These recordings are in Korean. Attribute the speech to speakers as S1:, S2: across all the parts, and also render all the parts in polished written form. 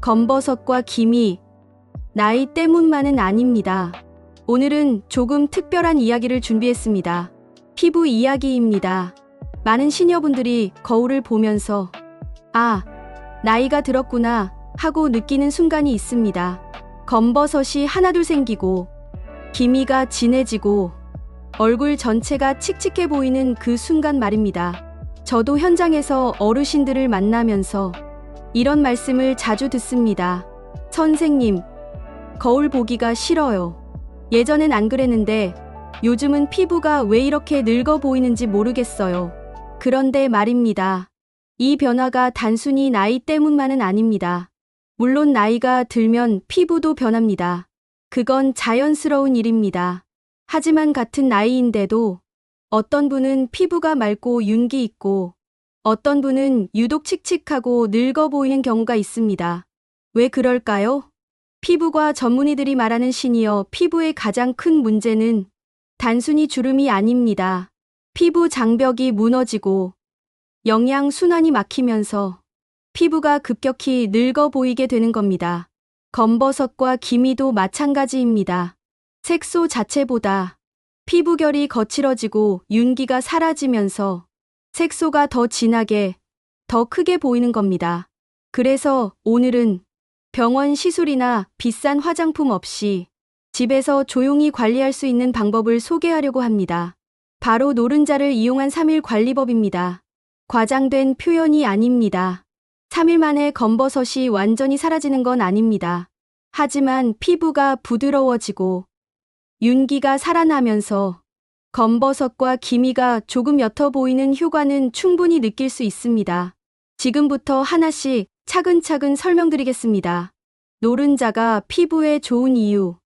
S1: 검버섯과 기미, 나이 때문만은 아닙니다. 오늘은 조금 특별한 이야기를 준비했습니다. 피부 이야기입니다. 많은 시니어분들이 거울을 보면서 아, 나이가 들었구나 하고 느끼는 순간이 있습니다. 검버섯이 하나둘 생기고 기미가 진해지고 얼굴 전체가 칙칙해 보이는 그 순간 말입니다. 저도 현장에서 어르신들을 만나면서 이런 말씀을 자주 듣습니다. 선생님, 거울 보기가 싫어요. 예전엔 안 그랬는데 요즘은 피부가 왜 이렇게 늙어 보이는지 모르겠어요. 그런데 말입니다. 이 변화가 단순히 나이 때문만은 아닙니다. 물론 나이가 들면 피부도 변합니다. 그건 자연스러운 일입니다. 하지만 같은 나이인데도 어떤 분은 피부가 맑고 윤기 있고 어떤 분은 유독 칙칙하고 늙어 보이는 경우가 있습니다. 왜 그럴까요? 피부과 전문의들이 말하는 시니어 피부의 가장 큰 문제는 단순히 주름이 아닙니다. 피부 장벽이 무너지고 영양 순환이 막히면서 피부가 급격히 늙어 보이게 되는 겁니다. 검버섯과 기미도 마찬가지입니다. 색소 자체보다 피부결이 거칠어지고 윤기가 사라지면서 색소가 더 진하게, 더 크게 보이는 겁니다. 그래서 오늘은 병원 시술이나 비싼 화장품 없이 집에서 조용히 관리할 수 있는 방법을 소개하려고 합니다. 바로 노른자를 이용한 3일 관리법입니다. 과장된 표현이 아닙니다. 3일 만에 검버섯이 완전히 사라지는 건 아닙니다. 하지만 피부가 부드러워지고 윤기가 살아나면서 검버섯과 기미가 조금 옅어 보이는 효과는 충분히 느낄 수 있습니다. 지금부터 하나씩 차근차근 설명드리겠습니다. 노른자가 피부에 좋은 이유.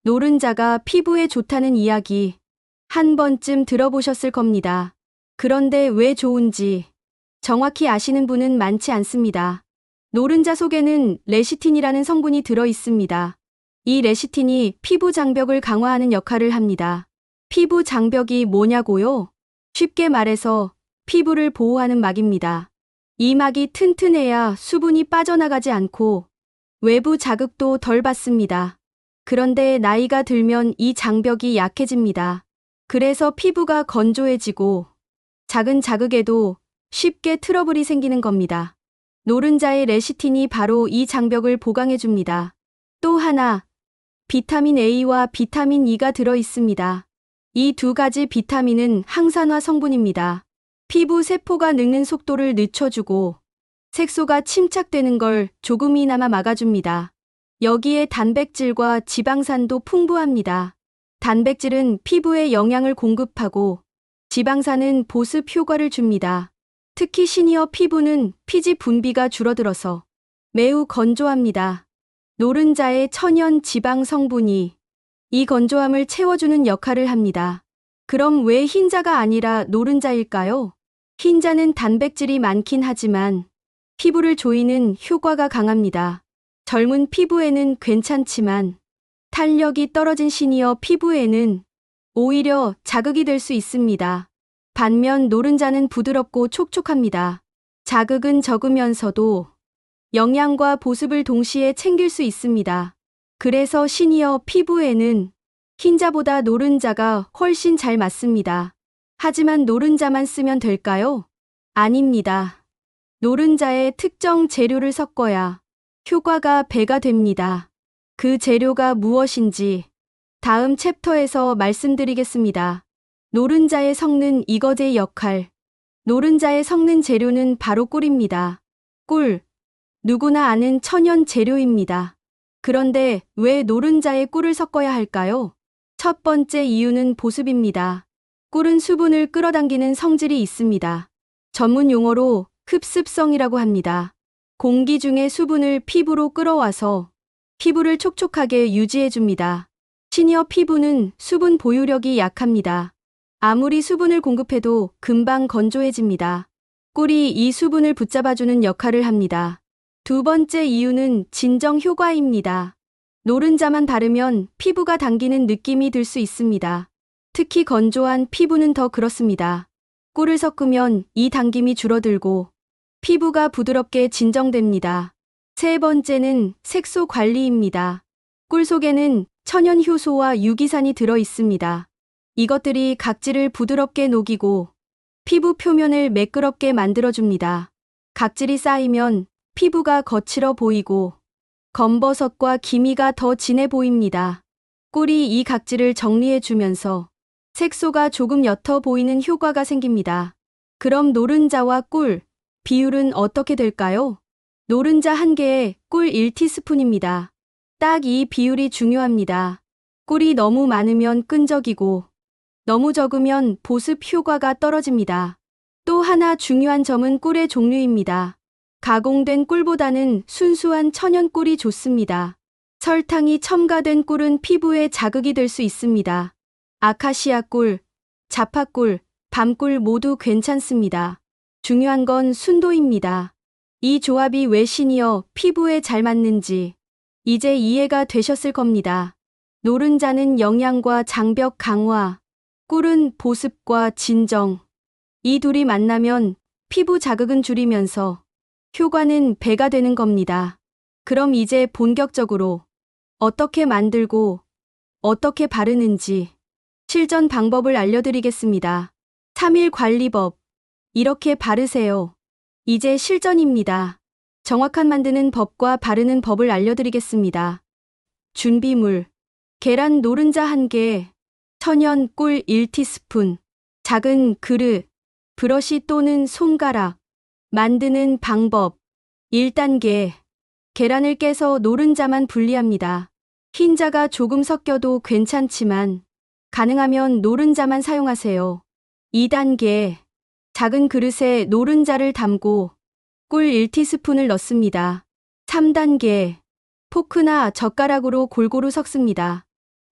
S1: 노른자가 피부에 좋다는 이야기 한 번쯤 들어보셨을 겁니다. 그런데 왜 좋은지 정확히 아시는 분은 많지 않습니다. 노른자 속에는 레시틴이라는 성분이 들어 있습니다. 이 레시틴이 피부 장벽을 강화하는 역할을 합니다. 피부 장벽이 뭐냐고요? 쉽게 말해서 피부를 보호하는 막입니다. 이 막이 튼튼해야 수분이 빠져나가지 않고 외부 자극도 덜 받습니다. 그런데 나이가 들면 이 장벽이 약해집니다. 그래서 피부가 건조해지고 작은 자극에도 쉽게 트러블이 생기는 겁니다. 노른자의 레시틴이 바로 이 장벽을 보강해줍니다. 또 하나, 비타민 A와 비타민 E가 들어 있습니다. 이 두 가지 비타민은 항산화 성분입니다. 피부 세포가 늙는 속도를 늦춰주고 색소가 침착되는 걸 조금이나마 막아줍니다. 여기에 단백질과 지방산도 풍부합니다. 단백질은 피부에 영양을 공급하고 지방산은 보습 효과를 줍니다. 특히 시니어 피부는 피지 분비가 줄어들어서 매우 건조합니다. 노른자의 천연 지방 성분이 이 건조함을 채워주는 역할을 합니다. 그럼 왜 흰자가 아니라 노른자일까요? 흰자는 단백질이 많긴 하지만 피부를 조이는 효과가 강합니다. 젊은 피부에는 괜찮지만 탄력이 떨어진 시니어 피부에는 오히려 자극이 될 수 있습니다. 반면 노른자는 부드럽고 촉촉합니다. 자극은 적으면서도 영양과 보습을 동시에 챙길 수 있습니다. 그래서 시니어 피부에는 흰자보다 노른자가 훨씬 잘 맞습니다. 하지만 노른자만 쓰면 될까요? 아닙니다. 노른자에 특정 재료를 섞어야 효과가 배가 됩니다. 그 재료가 무엇인지 다음 챕터에서 말씀드리겠습니다. 노른자에 섞는 이거제의 역할. 노른자에 섞는 재료는 바로 꿀입니다. 꿀. 누구나 아는 천연 재료입니다. 그런데 왜 노른자에 꿀을 섞어야 할까요? 첫 번째 이유는 보습입니다. 꿀은 수분을 끌어당기는 성질이 있습니다. 전문 용어로 흡습성이라고 합니다. 공기 중의 수분을 피부로 끌어와서 피부를 촉촉하게 유지해줍니다. 시니어 피부는 수분 보유력이 약합니다. 아무리 수분을 공급해도 금방 건조해집니다. 꿀이 이 수분을 붙잡아주는 역할을 합니다. 두 번째 이유는 진정 효과입니다. 노른자만 바르면 피부가 당기는 느낌이 들 수 있습니다. 특히 건조한 피부는 더 그렇습니다. 꿀을 섞으면 이 당김이 줄어들고 피부가 부드럽게 진정됩니다. 세 번째는 색소 관리입니다. 꿀 속에는 천연 효소와 유기산이 들어 있습니다. 이것들이 각질을 부드럽게 녹이고 피부 표면을 매끄럽게 만들어줍니다. 각질이 쌓이면 피부가 거칠어 보이고 검버섯과 기미가 더 진해 보입니다. 꿀이 이 각질을 정리해주면서 색소가 조금 옅어 보이는 효과가 생깁니다. 그럼 노른자와 꿀, 비율은 어떻게 될까요? 노른자 1개에 꿀 1티스푼입니다. 딱 이 비율이 중요합니다. 꿀이 너무 많으면 끈적이고 너무 적으면 보습 효과가 떨어집니다. 또 하나 중요한 점은 꿀의 종류입니다. 가공된 꿀보다는 순수한 천연 꿀이 좋습니다. 설탕이 첨가된 꿀은 피부에 자극이 될 수 있습니다. 아카시아 꿀, 자파꿀, 밤꿀 모두 괜찮습니다. 중요한 건 순도입니다. 이 조합이 왜 시니어 피부에 잘 맞는지 이제 이해가 되셨을 겁니다. 노른자는 영양과 장벽 강화, 꿀은 보습과 진정. 이 둘이 만나면 피부 자극은 줄이면서 효과는 배가 되는 겁니다. 그럼 이제 본격적으로 어떻게 만들고 어떻게 바르는지 실전 방법을 알려드리겠습니다. 3일 관리법. 이렇게 바르세요. 이제 실전입니다. 정확한 만드는 법과 바르는 법을 알려드리겠습니다. 준비물. 계란 노른자 1개, 천연 꿀 1티스푼, 작은 그릇, 브러쉬 또는 손가락. 만드는 방법. 1단계. 계란을 깨서 노른자만 분리합니다. 흰자가 조금 섞여도 괜찮지만 가능하면 노른자만 사용하세요. 2단계. 작은 그릇에 노른자를 담고 꿀 1티스푼을 넣습니다. 3단계. 포크나 젓가락으로 골고루 섞습니다.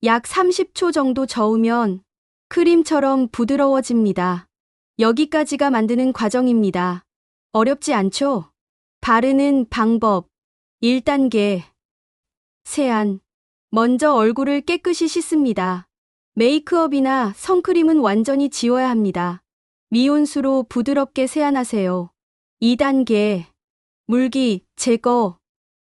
S1: 약 30초 정도 저으면 크림처럼 부드러워집니다. 여기까지가 만드는 과정입니다. 어렵지 않죠? 바르는 방법. 1단계. 세안. 먼저 얼굴을 깨끗이 씻습니다. 메이크업이나 선크림은 완전히 지워야 합니다. 미온수로 부드럽게 세안하세요. 2단계. 물기 제거.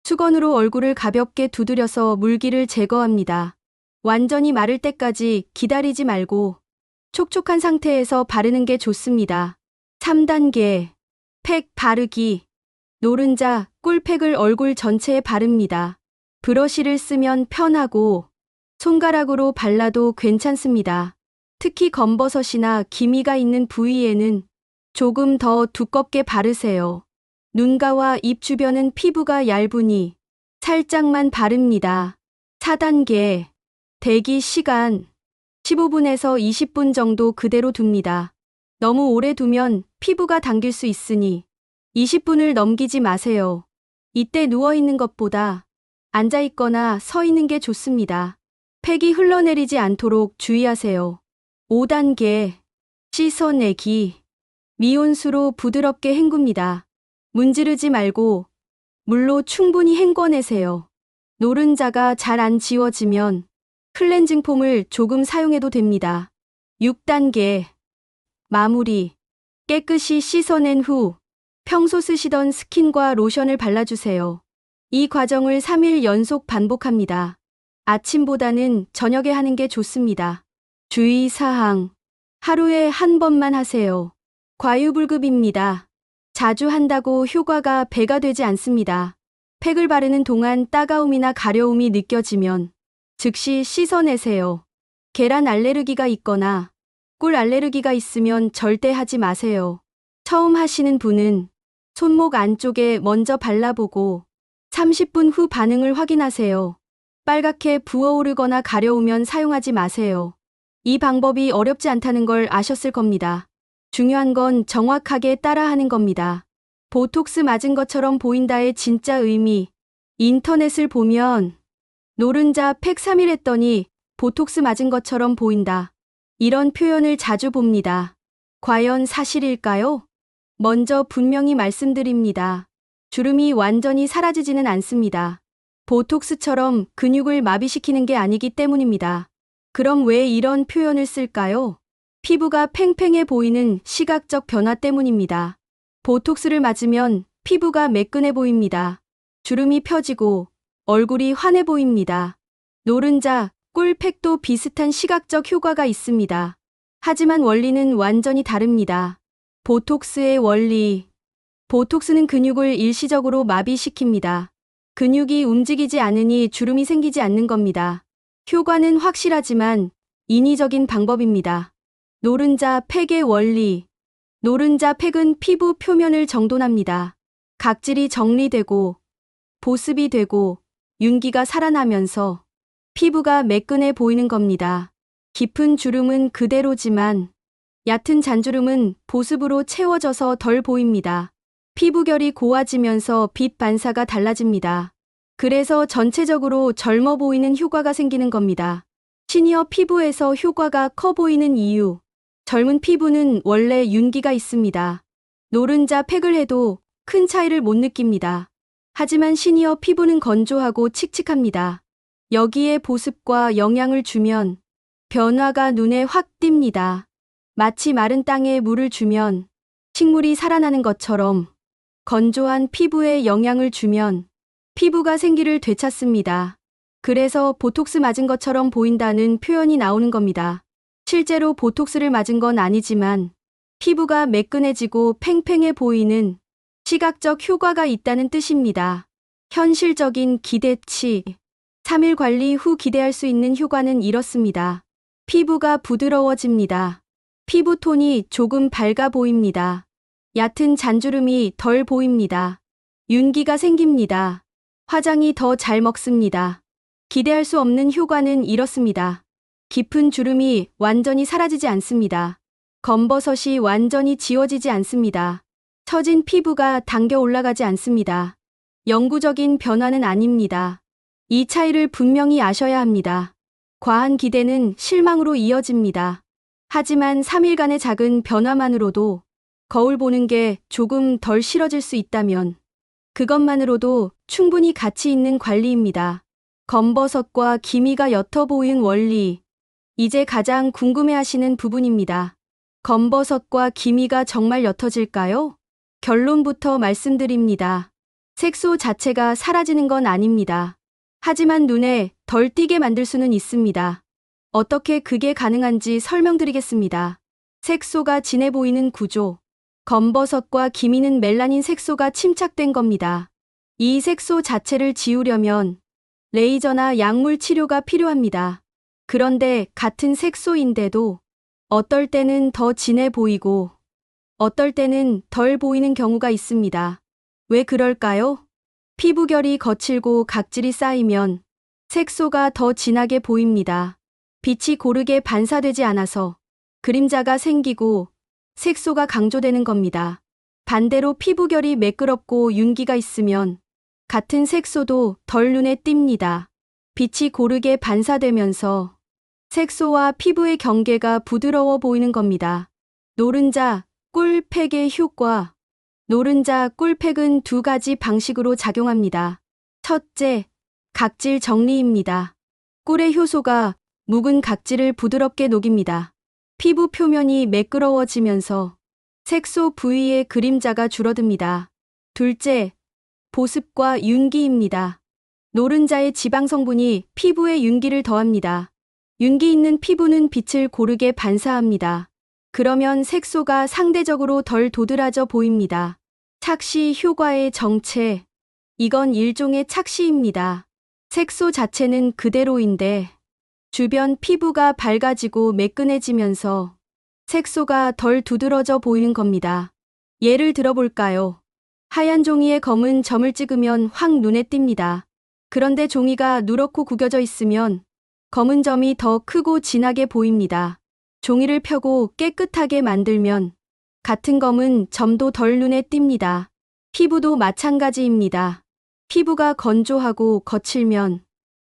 S1: 수건으로 얼굴을 가볍게 두드려서 물기를 제거합니다. 완전히 마를 때까지 기다리지 말고 촉촉한 상태에서 바르는 게 좋습니다. 3단계. 팩 바르기. 노른자, 꿀팩을 얼굴 전체에 바릅니다. 브러쉬를 쓰면 편하고 손가락으로 발라도 괜찮습니다. 특히 검버섯이나 기미가 있는 부위에는 조금 더 두껍게 바르세요. 눈가와 입 주변은 피부가 얇으니 살짝만 바릅니다. 4단계. 대기 시간. 15분에서 20분 정도 그대로 둡니다. 너무 오래 두면 피부가 당길 수 있으니 20분을 넘기지 마세요. 이때 누워있는 것보다 앉아있거나 서 있는 게 좋습니다. 팩이 흘러내리지 않도록 주의하세요. 5단계. 씻어내기. 미온수로 부드럽게 헹굽니다. 문지르지 말고 물로 충분히 헹궈내세요. 노른자가 잘 안 지워지면 클렌징 폼을 조금 사용해도 됩니다. 6단계. 마무리. 깨끗이 씻어낸 후 평소 쓰시던 스킨과 로션을 발라주세요. 이 과정을 3일 연속 반복합니다. 아침보다는 저녁에 하는 게 좋습니다. 주의사항. 하루에 한 번만 하세요. 과유불급입니다. 자주 한다고 효과가 배가 되지 않습니다. 팩을 바르는 동안 따가움이나 가려움이 느껴지면 즉시 씻어내세요. 계란 알레르기가 있거나 꿀 알레르기가 있으면 절대 하지 마세요. 처음 하시는 분은 손목 안쪽에 먼저 발라보고 30분 후 반응을 확인하세요. 빨갛게 부어오르거나 가려우면 사용하지 마세요. 이 방법이 어렵지 않다는 걸 아셨을 겁니다. 중요한 건 정확하게 따라하는 겁니다. 보톡스 맞은 것처럼 보인다의 진짜 의미. 인터넷을 보면 노른자 팩 3일 했더니 보톡스 맞은 것처럼 보인다. 이런 표현을 자주 봅니다. 과연 사실일까요? 먼저 분명히 말씀드립니다. 주름이 완전히 사라지지는 않습니다. 보톡스처럼 근육을 마비시키는 게 아니기 때문입니다. 그럼 왜 이런 표현을 쓸까요? 피부가 팽팽해 보이는 시각적 변화 때문입니다. 보톡스를 맞으면 피부가 매끈해 보입니다. 주름이 펴지고 얼굴이 환해 보입니다. 노른자, 꿀팩도 비슷한 시각적 효과가 있습니다. 하지만 원리는 완전히 다릅니다. 보톡스의 원리. 보톡스는 근육을 일시적으로 마비시킵니다. 근육이 움직이지 않으니 주름이 생기지 않는 겁니다. 효과는 확실하지만 인위적인 방법입니다. 노른자 팩의 원리. 노른자 팩은 피부 표면을 정돈합니다. 각질이 정리되고 보습이 되고 윤기가 살아나면서 피부가 매끈해 보이는 겁니다. 깊은 주름은 그대로지만 얕은 잔주름은 보습으로 채워져서 덜 보입니다. 피부결이 고와지면서 빛 반사가 달라집니다. 그래서 전체적으로 젊어 보이는 효과가 생기는 겁니다. 시니어 피부에서 효과가 커 보이는 이유. 젊은 피부는 원래 윤기가 있습니다. 노른자 팩을 해도 큰 차이를 못 느낍니다. 하지만 시니어 피부는 건조하고 칙칙합니다. 여기에 보습과 영양을 주면 변화가 눈에 확 띕니다. 마치 마른 땅에 물을 주면 식물이 살아나는 것처럼 건조한 피부에 영양을 주면 피부가 생기를 되찾습니다. 그래서 보톡스 맞은 것처럼 보인다는 표현이 나오는 겁니다. 실제로 보톡스를 맞은 건 아니지만 피부가 매끈해지고 팽팽해 보이는 시각적 효과가 있다는 뜻입니다. 현실적인 기대치. 3일 관리 후 기대할 수 있는 효과는 이렇습니다. 피부가 부드러워집니다. 피부톤이 조금 밝아 보입니다. 얕은 잔주름이 덜 보입니다. 윤기가 생깁니다. 화장이 더 잘 먹습니다. 기대할 수 없는 효과는 이렇습니다. 깊은 주름이 완전히 사라지지 않습니다. 검버섯이 완전히 지워지지 않습니다. 처진 피부가 당겨 올라가지 않습니다. 영구적인 변화는 아닙니다. 이 차이를 분명히 아셔야 합니다. 과한 기대는 실망으로 이어집니다. 하지만 3일간의 작은 변화만으로도 거울 보는 게 조금 덜 싫어질 수 있다면 그것만으로도 충분히 가치 있는 관리입니다. 검버섯과 기미가 옅어 보이는 원리. 이제 가장 궁금해하시는 부분입니다. 검버섯과 기미가 정말 옅어질까요? 결론부터 말씀드립니다. 색소 자체가 사라지는 건 아닙니다. 하지만 눈에 덜 띄게 만들 수는 있습니다. 어떻게 그게 가능한지 설명드리겠습니다. 색소가 진해 보이는 구조. 검버섯과 기미는 멜라닌 색소가 침착된 겁니다. 이 색소 자체를 지우려면 레이저나 약물 치료가 필요합니다. 그런데 같은 색소인데도 어떨 때는 더 진해 보이고 어떨 때는 덜 보이는 경우가 있습니다. 왜 그럴까요? 피부결이 거칠고 각질이 쌓이면 색소가 더 진하게 보입니다. 빛이 고르게 반사되지 않아서 그림자가 생기고 색소가 강조되는 겁니다. 반대로 피부결이 매끄럽고 윤기가 있으면 같은 색소도 덜 눈에 띕니다. 빛이 고르게 반사되면서 색소와 피부의 경계가 부드러워 보이는 겁니다. 노른자, 꿀팩의 효과. 노른자, 꿀팩은 두 가지 방식으로 작용합니다. 첫째, 각질 정리입니다. 꿀의 효소가 묵은 각질을 부드럽게 녹입니다. 피부 표면이 매끄러워지면서 색소 부위의 그림자가 줄어듭니다. 둘째, 보습과 윤기입니다. 노른자의 지방 성분이 피부에 윤기를 더합니다. 윤기 있는 피부는 빛을 고르게 반사합니다. 그러면 색소가 상대적으로 덜 도드라져 보입니다. 착시 효과의 정체. 이건 일종의 착시입니다. 색소 자체는 그대로인데 주변 피부가 밝아지고 매끈해지면서 색소가 덜 두드러져 보이는 겁니다. 예를 들어볼까요? 하얀 종이에 검은 점을 찍으면 확 눈에 띕니다. 그런데 종이가 누렇고 구겨져 있으면 검은 점이 더 크고 진하게 보입니다. 종이를 펴고 깨끗하게 만들면 같은 검은 점도 덜 눈에 띕니다. 피부도 마찬가지입니다. 피부가 건조하고 거칠면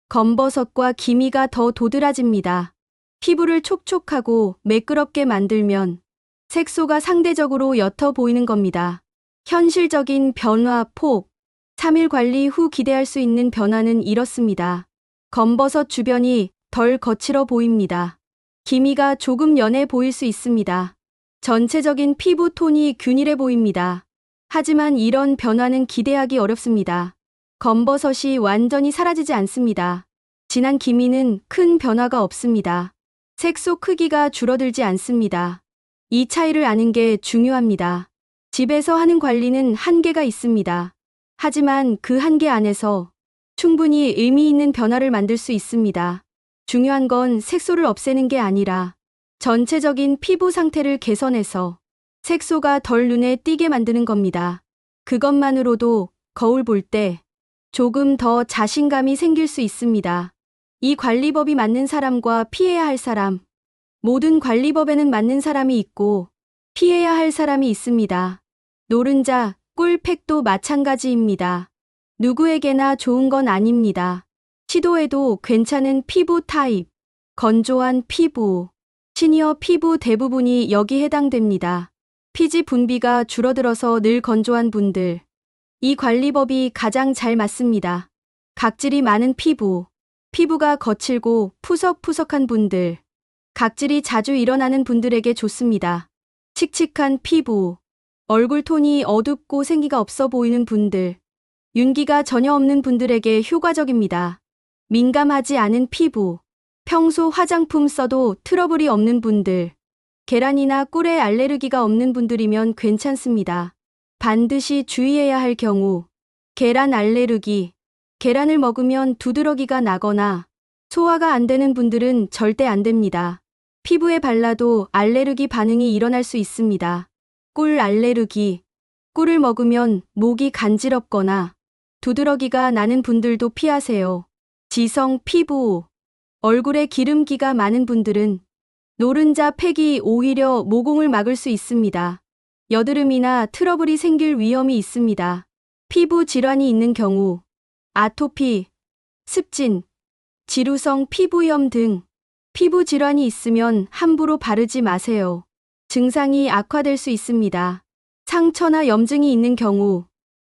S1: 검버섯과 기미가 더 도드라집니다. 피부를 촉촉하고 매끄럽게 만들면 색소가 상대적으로 옅어 보이는 겁니다. 현실적인 변화 폭. 3일 관리 후 기대할 수 있는 변화는 이렇습니다. 검버섯 주변이 덜 거칠어 보입니다. 기미가 조금 연해 보일 수 있습니다. 전체적인 피부 톤이 균일해 보입니다. 하지만 이런 변화는 기대하기 어렵습니다. 검버섯이 완전히 사라지지 않습니다. 진한 기미는 큰 변화가 없습니다. 색소 크기가 줄어들지 않습니다. 이 차이를 아는 게 중요합니다. 집에서 하는 관리는 한계가 있습니다. 하지만 그 한계 안에서 충분히 의미 있는 변화를 만들 수 있습니다. 중요한 건 색소를 없애는 게 아니라 전체적인 피부 상태를 개선해서 색소가 덜 눈에 띄게 만드는 겁니다. 그것만으로도 거울 볼 때 조금 더 자신감이 생길 수 있습니다. 이 관리법이 맞는 사람과 피해야 할 사람. 모든 관리법에는 맞는 사람이 있고 피해야 할 사람이 있습니다. 노른자, 꿀팩도 마찬가지입니다. 누구에게나 좋은 건 아닙니다. 시도해도 괜찮은 피부 타입, 건조한 피부, 시니어 피부 대부분이 여기 해당됩니다. 피지 분비가 줄어들어서 늘 건조한 분들. 이 관리법이 가장 잘 맞습니다. 각질이 많은 피부, 피부가 거칠고 푸석푸석한 분들, 각질이 자주 일어나는 분들에게 좋습니다. 칙칙한 피부, 얼굴 톤이 어둡고 생기가 없어 보이는 분들, 윤기가 전혀 없는 분들에게 효과적입니다. 민감하지 않은 피부, 평소 화장품 써도 트러블이 없는 분들, 계란이나 꿀에 알레르기가 없는 분들이면 괜찮습니다. 반드시 주의해야 할 경우, 계란 알레르기, 계란을 먹으면 두드러기가 나거나 소화가 안 되는 분들은 절대 안 됩니다. 피부에 발라도 알레르기 반응이 일어날 수 있습니다. 꿀 알레르기, 꿀을 먹으면 목이 간지럽거나 두드러기가 나는 분들도 피하세요. 지성 피부, 얼굴에 기름기가 많은 분들은 노른자 팩이 오히려 모공을 막을 수 있습니다. 여드름이나 트러블이 생길 위험이 있습니다. 피부 질환이 있는 경우, 아토피, 습진, 지루성 피부염 등 피부 질환이 있으면 함부로 바르지 마세요. 증상이 악화될 수 있습니다. 상처나 염증이 있는 경우,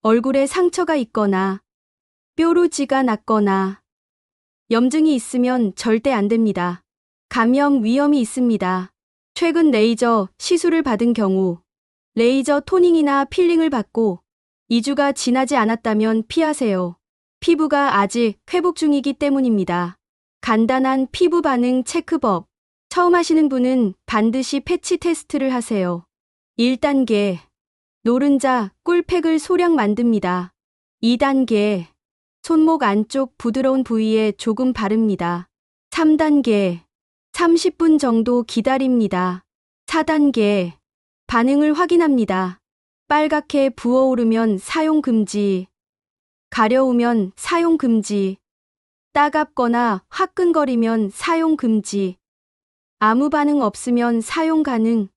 S1: 얼굴에 상처가 있거나 뾰루지가 났거나 염증이 있으면 절대 안 됩니다. 감염 위험이 있습니다. 최근 레이저 시술을 받은 경우, 레이저 토닝이나 필링을 받고 2주가 지나지 않았다면 피하세요. 피부가 아직 회복 중이기 때문입니다. 간단한 피부 반응 체크법. 처음 하시는 분은 반드시 패치 테스트를 하세요. 1단계. 노른자, 꿀팩을 소량 만듭니다. 2단계. 손목 안쪽 부드러운 부위에 조금 바릅니다. 3단계. 30분 정도 기다립니다. 4단계. 반응을 확인합니다. 빨갛게 부어오르면 사용 금지. 가려우면 사용 금지. 따갑거나 화끈거리면 사용 금지. 아무 반응 없으면 사용 가능.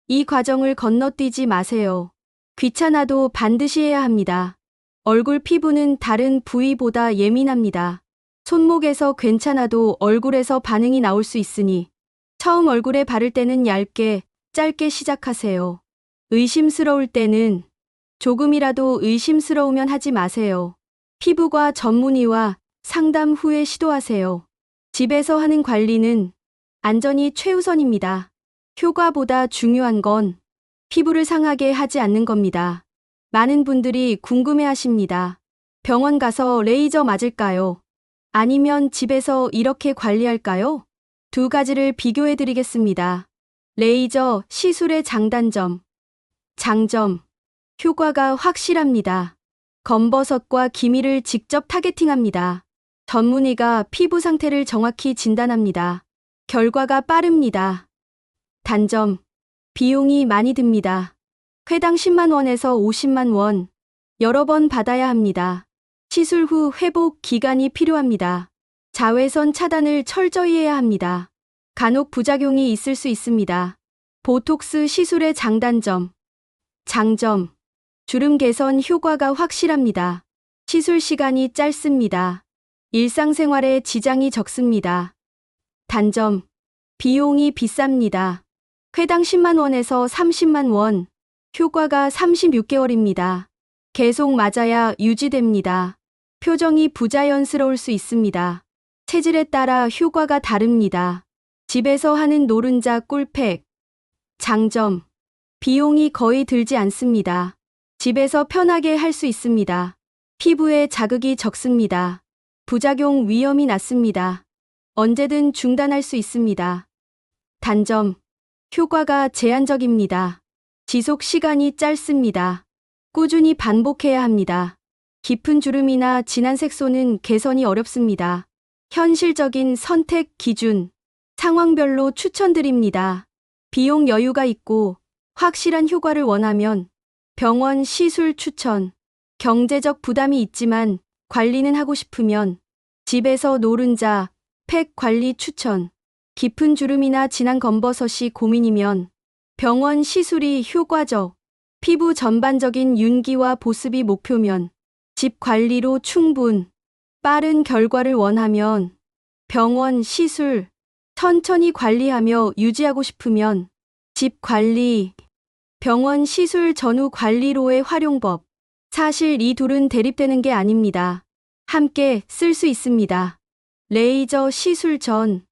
S1: 이 과정을 건너뛰지 마세요. 귀찮아도 반드시 해야 합니다. 얼굴 피부는 다른 부위보다 예민합니다. 손목에서 괜찮아도 얼굴에서 반응이 나올 수 있으니 처음 얼굴에 바를 때는 얇게, 짧게 시작하세요. 의심스러울 때는 조금이라도 의심스러우면 하지 마세요. 피부과 전문의와 상담 후에 시도하세요. 집에서 하는 관리는 안전이 최우선입니다. 효과보다 중요한 건 피부를 상하게 하지 않는 겁니다. 많은 분들이 궁금해 하십니다. 병원 가서 레이저 맞을까요? 아니면 집에서 이렇게 관리할까요? 두 가지를 비교해 드리겠습니다. 레이저 시술의 장단점, 장점, 효과가 확실합니다. 검버섯과 기미를 직접 타겟팅합니다. 전문의가 피부 상태를 정확히 진단합니다. 결과가 빠릅니다. 단점, 비용이 많이 듭니다. 회당 10만 원에서 50만 원, 여러 번 받아야 합니다. 시술 후 회복 기간이 필요합니다. 자외선 차단을 철저히 해야 합니다. 간혹 부작용이 있을 수 있습니다. 보톡스 시술의 장단점, 장점, 주름 개선 효과가 확실합니다. 시술 시간이 짧습니다. 일상생활에 지장이 적습니다. 단점, 비용이 비쌉니다. 회당 10만 원에서 30만 원, 효과가 36개월입니다. 계속 맞아야 유지됩니다. 표정이 부자연스러울 수 있습니다. 체질에 따라 효과가 다릅니다. 집에서 하는 노른자 꿀팩. 장점, 비용이 거의 들지 않습니다. 집에서 편하게 할 수 있습니다. 피부에 자극이 적습니다. 부작용 위험이 낮습니다. 언제든 중단할 수 있습니다. 단점, 효과가 제한적입니다. 지속 시간이 짧습니다. 꾸준히 반복해야 합니다. 깊은 주름이나 진한 색소는 개선이 어렵습니다. 현실적인 선택 기준, 상황별로 추천드립니다. 비용 여유가 있고 확실한 효과를 원하면 병원 시술 추천. 경제적 부담이 있지만 관리는 하고 싶으면 집에서 노른자, 팩 관리 추천. 깊은 주름이나 진한 검버섯이 고민이면 병원 시술이 효과적. 피부 전반적인 윤기와 보습이 목표면 집 관리로 충분. 빠른 결과를 원하면 병원 시술. 천천히 관리하며 유지하고 싶으면 집 관리. 병원 시술 전후 관리로의 활용법. 사실 이 둘은 대립되는 게 아닙니다. 함께 쓸 수 있습니다. 레이저 시술 전.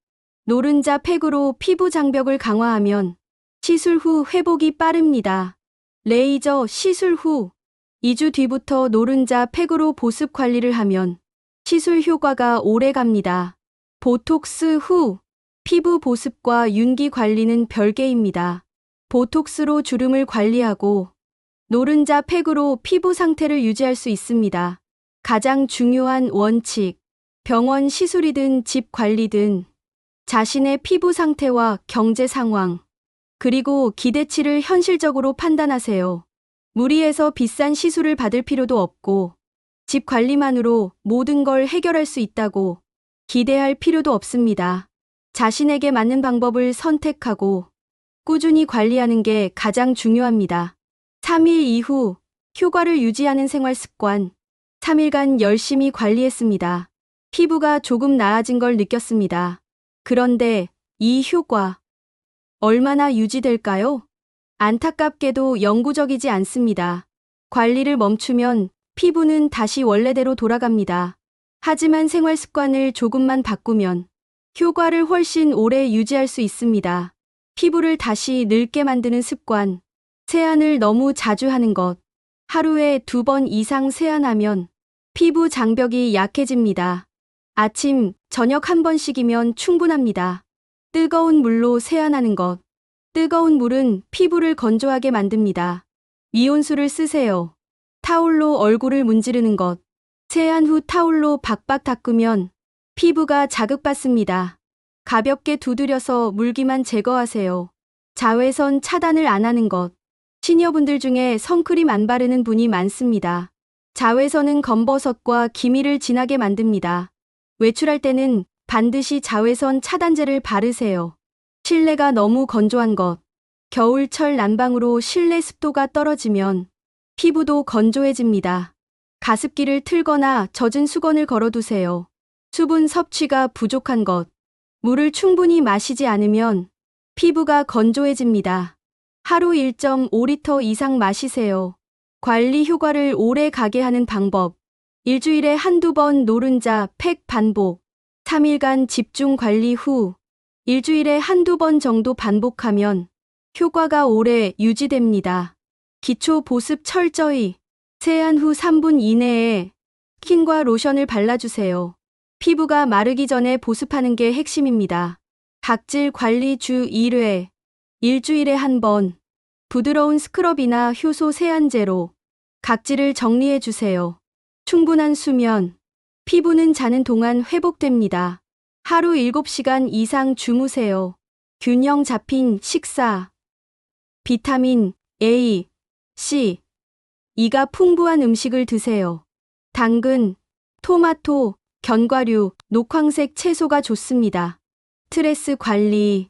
S1: 노른자 팩으로 피부 장벽을 강화하면 시술 후 회복이 빠릅니다. 레이저 시술 후 2주 뒤부터 노른자 팩으로 보습 관리를 하면 시술 효과가 오래 갑니다. 보톡스 후 피부 보습과 윤기 관리는 별개입니다. 보톡스로 주름을 관리하고 노른자 팩으로 피부 상태를 유지할 수 있습니다. 가장 중요한 원칙. 병원 시술이든 집 관리든 자신의 피부 상태와 경제 상황, 그리고 기대치를 현실적으로 판단하세요. 무리해서 비싼 시술을 받을 필요도 없고 집 관리만으로 모든 걸 해결할 수 있다고 기대할 필요도 없습니다. 자신에게 맞는 방법을 선택하고 꾸준히 관리하는 게 가장 중요합니다. 3일 이후 효과를 유지하는 생활 습관. 3일간 열심히 관리했습니다. 피부가 조금 나아진 걸 느꼈습니다. 그런데 이 효과 얼마나 유지될까요? 안타깝게도 영구적이지 않습니다. 관리를 멈추면 피부는 다시 원래대로 돌아갑니다. 하지만 생활 습관을 조금만 바꾸면 효과를 훨씬 오래 유지할 수 있습니다. 피부를 다시 늙게 만드는 습관. 세안을 너무 자주 하는 것. 하루에 2번 이상 세안하면 피부 장벽이 약해집니다. 아침, 저녁 1번씩이면 충분합니다. 뜨거운 물로 세안하는 것. 뜨거운 물은 피부를 건조하게 만듭니다. 미온수를 쓰세요. 타올로 얼굴을 문지르는 것. 세안 후 타올로 박박 닦으면 피부가 자극받습니다. 가볍게 두드려서 물기만 제거하세요. 자외선 차단을 안 하는 것. 시니어분들 중에 선크림 안 바르는 분이 많습니다. 자외선은 검버섯과 기미를 진하게 만듭니다. 외출할 때는 반드시 자외선 차단제를 바르세요. 실내가 너무 건조한 것. 겨울철 난방으로 실내 습도가 떨어지면 피부도 건조해집니다. 가습기를 틀거나 젖은 수건을 걸어두세요. 수분 섭취가 부족한 것. 물을 충분히 마시지 않으면 피부가 건조해집니다. 하루 1.5리터 이상 마시세요. 관리 효과를 오래 가게 하는 방법. 일주일에 한두 번 노른자 팩 반복. 3일간 집중 관리 후 일주일에 한두 번 정도 반복하면 효과가 오래 유지됩니다. 기초 보습 철저히. 세안 후 3분 이내에 스킨과 로션을 발라주세요. 피부가 마르기 전에 보습하는 게 핵심입니다. 각질 관리 주 1회. 일주일에 한 번. 부드러운 스크럽이나 효소 세안제로 각질을 정리해 주세요. 충분한 수면. 피부는 자는 동안 회복됩니다. 하루 7시간 이상 주무세요. 균형 잡힌 식사. 비타민 A, C, E가 풍부한 음식을 드세요. 당근, 토마토, 견과류, 녹황색 채소가 좋습니다. 스트레스 관리.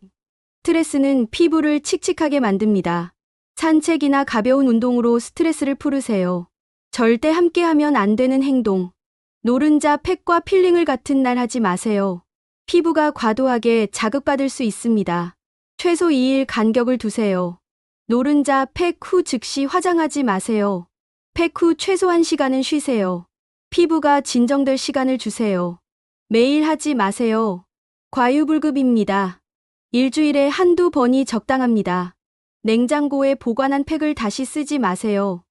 S1: 스트레스는 피부를 칙칙하게 만듭니다. 산책이나 가벼운 운동으로 스트레스를 풀으세요. 절대 함께하면 안 되는 행동. 노른자 팩과 필링을 같은 날 하지 마세요. 피부가 과도하게 자극받을 수 있습니다. 최소 2일 간격을 두세요. 노른자 팩 후 즉시 화장하지 마세요. 팩 후 최소 1시간은 쉬세요. 피부가 진정될 시간을 주세요. 매일 하지 마세요. 과유불급입니다. 일주일에 한두 번이 적당합니다. 냉장고에 보관한 팩을 다시 쓰지 마세요.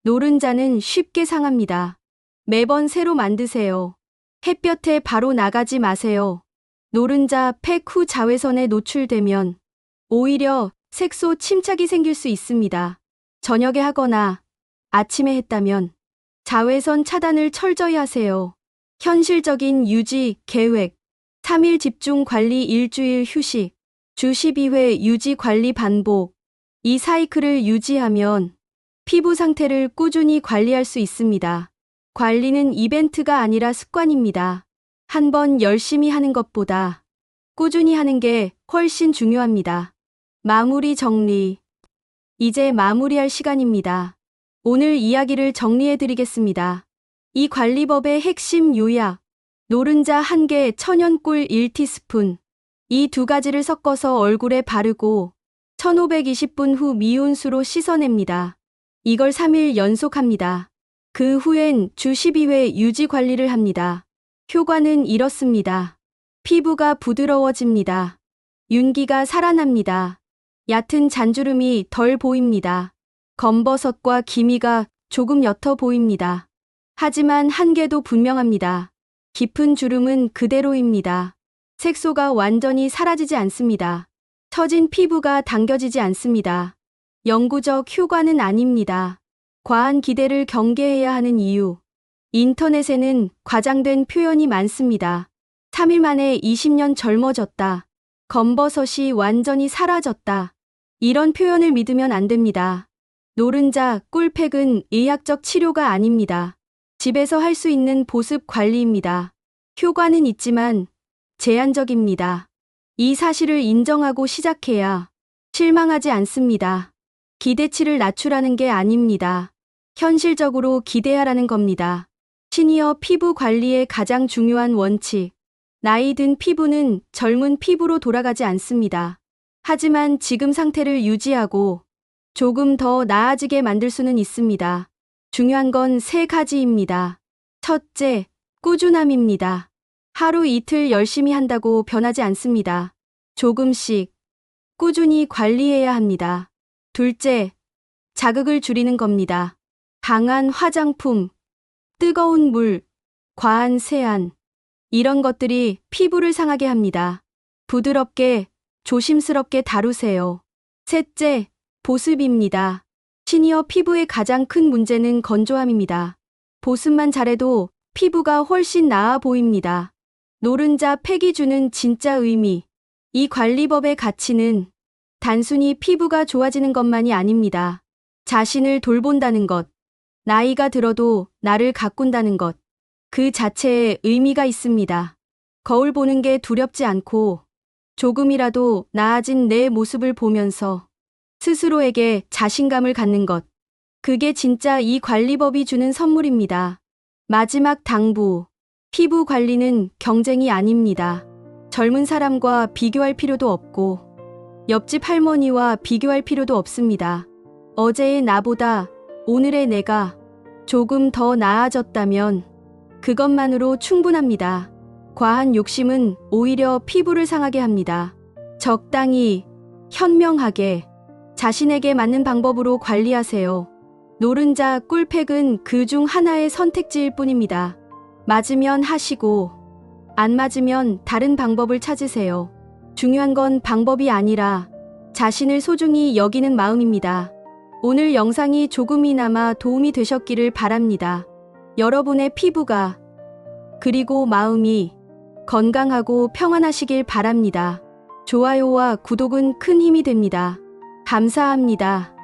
S1: 노른자는 쉽게 상합니다. 매번 새로 만드세요. 햇볕에 바로 나가지 마세요. 노른자 팩 후 자외선에 노출되면 오히려 색소 침착이 생길 수 있습니다. 저녁에 하거나 아침에 했다면 자외선 차단을 철저히 하세요. 현실적인 유지 계획 3일 집중 관리 일주일 휴식 주 12회 유지 관리 반복 이 사이클을 유지하면 피부 상태를 꾸준히 관리할 수 있습니다. 관리는 이벤트가 아니라 습관입니다. 한 번 열심히 하는 것보다 꾸준히 하는 게 훨씬 중요합니다. 마무리 정리. 이제 마무리할 시간입니다. 오늘 이야기를 정리해 드리겠습니다. 이 관리법의 핵심 요약. 노른자 1개, 천연꿀 1티스푼. 이 두 가지를 섞어서 얼굴에 바르고 1520분 후 미온수로 씻어냅니다. 이걸 3일 연속합니다. 그 후엔 주 12회 유지 관리를 합니다. 효과는 이렇습니다. 피부가 부드러워집니다. 윤기가 살아납니다. 얕은 잔주름이 덜 보입니다. 검버섯과 기미가 조금 옅어 보입니다. 하지만 한계도 분명합니다. 깊은 주름은 그대로입니다. 색소가 완전히 사라지지 않습니다. 처진 피부가 당겨지지 않습니다. 영구적 효과는 아닙니다. 과한 기대를 경계해야 하는 이유. 인터넷에는 과장된 표현이 많습니다. 3일 만에 20년 젊어졌다. 검버섯이 완전히 사라졌다. 이런 표현을 믿으면 안 됩니다. 노른자 꿀팩은 의학적 치료가 아닙니다. 집에서 할 수 있는 보습 관리입니다. 효과는 있지만 제한적입니다. 이 사실을 인정하고 시작해야 실망하지 않습니다. 기대치를 낮추라는 게 아닙니다. 현실적으로 기대하라는 겁니다. 시니어 피부 관리의 가장 중요한 원칙. 나이 든 피부는 젊은 피부로 돌아가지 않습니다. 하지만 지금 상태를 유지하고 조금 더 나아지게 만들 수는 있습니다. 중요한 건 3가지입니다. 첫째, 꾸준함입니다. 하루 이틀 열심히 한다고 변하지 않습니다. 조금씩 꾸준히 관리해야 합니다. 둘째, 자극을 줄이는 겁니다. 강한 화장품, 뜨거운 물, 과한 세안, 이런 것들이 피부를 상하게 합니다. 부드럽게, 조심스럽게 다루세요. 셋째, 보습입니다. 시니어 피부의 가장 큰 문제는 건조함입니다. 보습만 잘해도 피부가 훨씬 나아 보입니다. 노른자 팩이 주는 진짜 의미. 이 관리법의 가치는 단순히 피부가 좋아지는 것만이 아닙니다. 자신을 돌본다는 것, 나이가 들어도 나를 가꾼다는 것, 그 자체에 의미가 있습니다. 거울 보는 게 두렵지 않고 조금이라도 나아진 내 모습을 보면서 스스로에게 자신감을 갖는 것, 그게 진짜 이 관리법이 주는 선물입니다. 마지막 당부. 피부 관리는 경쟁이 아닙니다. 젊은 사람과 비교할 필요도 없고 옆집 할머니와 비교할 필요도 없습니다. 어제의 나보다 오늘의 내가 조금 더 나아졌다면 그것만으로 충분합니다. 과한 욕심은 오히려 피부를 상하게 합니다. 적당히, 현명하게, 자신에게 맞는 방법으로 관리하세요. 노른자 꿀팩은 그 중 하나의 선택지일 뿐입니다. 맞으면 하시고, 안 맞으면 다른 방법을 찾으세요. 중요한 건 방법이 아니라 자신을 소중히 여기는 마음입니다. 오늘 영상이 조금이나마 도움이 되셨기를 바랍니다. 여러분의 피부가 그리고 마음이 건강하고 평안하시길 바랍니다. 좋아요와 구독은 큰 힘이 됩니다. 감사합니다.